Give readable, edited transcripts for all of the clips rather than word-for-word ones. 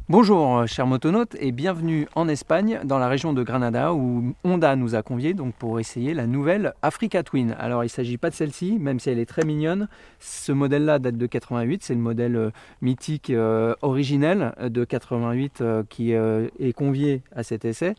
Bonjour chers motonautes et bienvenue en Espagne dans la région de Granada où Honda nous a conviés donc pour essayer la nouvelle Africa Twin. Alors il ne s'agit pas de celle-ci, même si elle est très mignonne. Ce modèle-là date de 88, c'est le modèle mythique originel de 88 qui est convié à cet essai.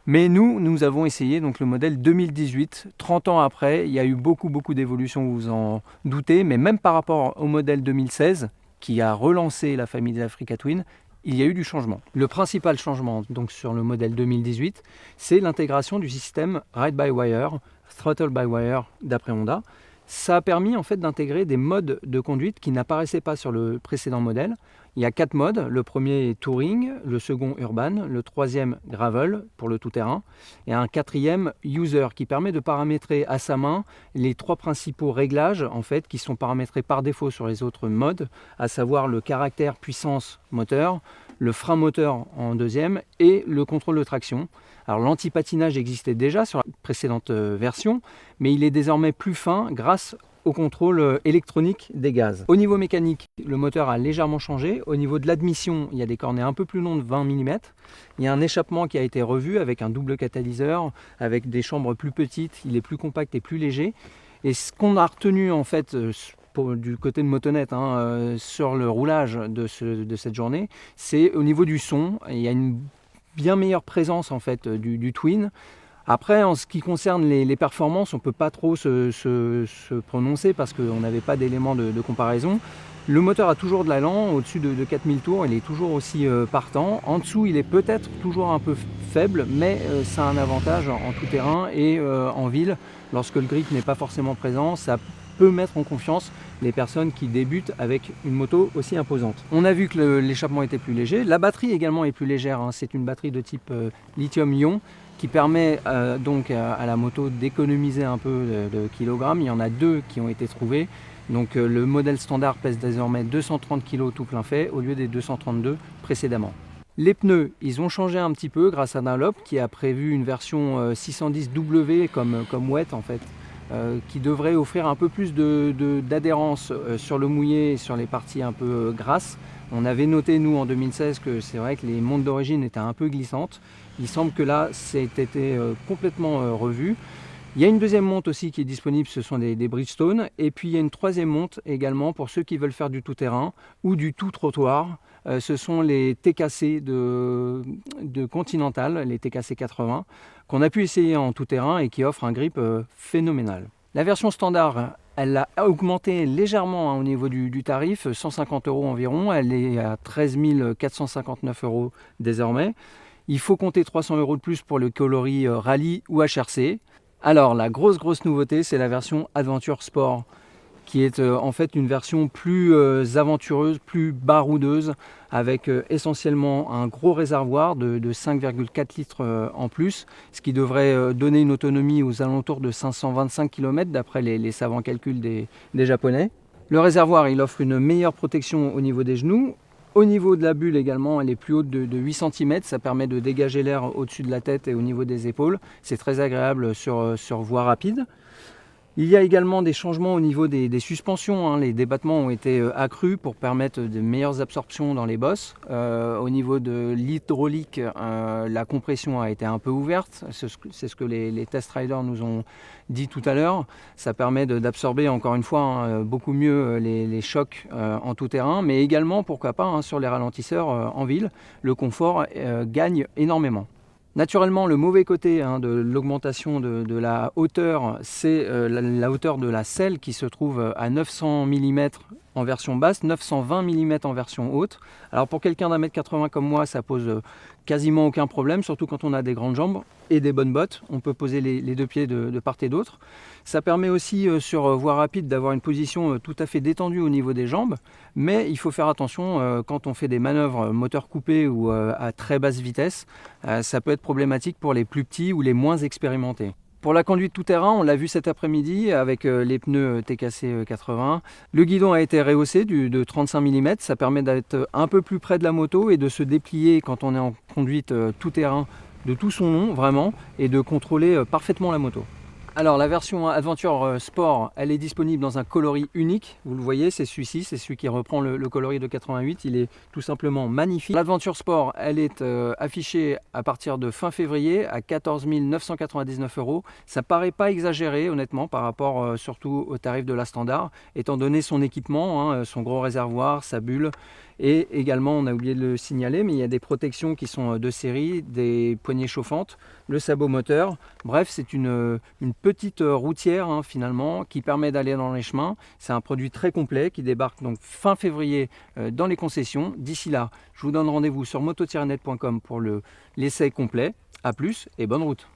Mais nous avons essayé donc le modèle 2018, 30 ans après. Il y a eu beaucoup d'évolutions, vous vous en doutez, mais même par rapport au modèle 2016 qui a relancé la famille des Africa Twin, il y a eu du changement. Le principal changement donc sur le modèle 2018, c'est l'intégration du système Ride-by-Wire, Throttle-by-Wire d'après Honda. Ça a permis en fait d'intégrer des modes de conduite qui n'apparaissaient pas sur le précédent modèle. Il y a 4 modes, le premier est Touring, le second Urban, le troisième Gravel pour le tout-terrain et un quatrième User qui permet de paramétrer à sa main les 3 principaux réglages en fait qui sont paramétrés par défaut sur les autres modes, à savoir le caractère puissance moteur, le frein moteur en deuxième et le contrôle de traction. Alors l'anti-patinage existait déjà sur la précédente version, mais il est désormais plus fin grâce au contrôle électronique des gaz. Au niveau mécanique, le moteur a légèrement changé. Au niveau de l'admission, il y a des cornets un peu plus longs de 20 mm. Il y a un échappement qui a été revu avec un double catalyseur, avec des chambres plus petites. Il est plus compact et plus léger. Et ce qu'on a retenu en fait du côté de Motonet sur le roulage de cette journée, c'est au niveau du son. Il y a une bien meilleure présence en fait du Twin. Après, en ce qui concerne les performances, on ne peut pas trop se prononcer parce qu'on n'avait pas d'éléments de comparaison. Le moteur a toujours de l'allant, au-dessus de 4000 tours, il est toujours aussi partant. En dessous, il est peut-être toujours un peu faible, mais ça a un avantage en tout terrain et en ville. Lorsque le grip n'est pas forcément présent, ça peut mettre en confiance les personnes qui débutent avec une moto aussi imposante. On a vu que l'échappement était plus léger. La batterie également est plus légère, hein. C'est une batterie de type lithium-ion qui permet donc à la moto d'économiser un peu de kilogrammes. Il y en a 2 qui ont été trouvés. Donc le modèle standard pèse désormais 230 kg tout plein fait au lieu des 232 précédemment. Les pneus, ils ont changé un petit peu grâce à Dunlop qui a prévu une version 610W comme wet en fait. Qui devrait offrir un peu plus d'adhérence sur le mouillé et sur les parties un peu grasses. On avait noté nous en 2016 que c'est vrai que les montes d'origine étaient un peu glissantes. Il semble que là c'est été complètement revu. Il y a une deuxième monte aussi qui est disponible, ce sont des Bridgestone. Et puis il y a une troisième monte également pour ceux qui veulent faire du tout-terrain ou du tout-trottoir. Ce sont les TKC de Continental, les TKC 80, qu'on a pu essayer en tout-terrain et qui offrent un grip phénoménal. La version standard, elle a augmenté légèrement au niveau du tarif, 150 € environ. Elle est à 13 459 € désormais. Il faut compter 300 € de plus pour le coloris Rallye ou HRC. Alors la grosse nouveauté, c'est la version Adventure Sport qui est en fait une version plus aventureuse, plus baroudeuse, avec essentiellement un gros réservoir de 5,4 litres en plus, ce qui devrait donner une autonomie aux alentours de 525 km d'après les savants calculs des Japonais. Le réservoir, il offre une meilleure protection au niveau des genoux. Au niveau de la bulle également, elle est plus haute de 8 cm, ça permet de dégager l'air au-dessus de la tête et au niveau des épaules. C'est très agréable sur voie rapide. Il y a également des changements au niveau des suspensions, les débattements ont été accrus pour permettre de meilleures absorptions dans les bosses. Au niveau de l'hydraulique, la compression a été un peu ouverte, c'est ce que les test riders nous ont dit tout à l'heure. Ça permet d'absorber encore une fois beaucoup mieux les chocs en tout terrain, mais également pourquoi pas sur les ralentisseurs en ville, le confort gagne énormément. Naturellement, le mauvais côté de l'augmentation de la hauteur, c'est la hauteur de la selle qui se trouve à 900 mm en version basse, 920 mm en version haute. Alors pour quelqu'un d'1,80 m comme moi, ça pose quasiment aucun problème, surtout quand on a des grandes jambes et des bonnes bottes. On peut poser les 2 pieds de part et d'autre. Ça permet aussi sur voie rapide d'avoir une position tout à fait détendue au niveau des jambes, mais il faut faire attention quand on fait des manœuvres moteur coupé ou à très basse vitesse. Ça peut être problématique pour les plus petits ou les moins expérimentés. Pour la conduite tout-terrain, on l'a vu cet après-midi avec les pneus TKC 80. Le guidon a été rehaussé de 35 mm, ça permet d'être un peu plus près de la moto et de se déplier quand on est en conduite tout-terrain de tout son long vraiment et de contrôler parfaitement la moto. Alors la version Adventure Sport, elle est disponible dans un coloris unique. Vous le voyez, c'est celui-ci, c'est celui qui reprend le coloris de 88. Il est tout simplement magnifique. L'Adventure Sport, elle est affichée à partir de fin février à 14 999 €. Ça paraît pas exagéré honnêtement par rapport surtout au tarif de la standard, étant donné son équipement, hein, son gros réservoir, sa bulle. Et également, on a oublié de le signaler, mais il y a des protections qui sont de série, des poignées chauffantes, le sabot moteur. Bref, c'est une petite routière hein, finalement qui permet d'aller dans les chemins. C'est un produit très complet qui débarque donc fin février dans les concessions. D'ici là, je vous donne rendez-vous sur moto-net.com pour l'essai complet. A plus et bonne route.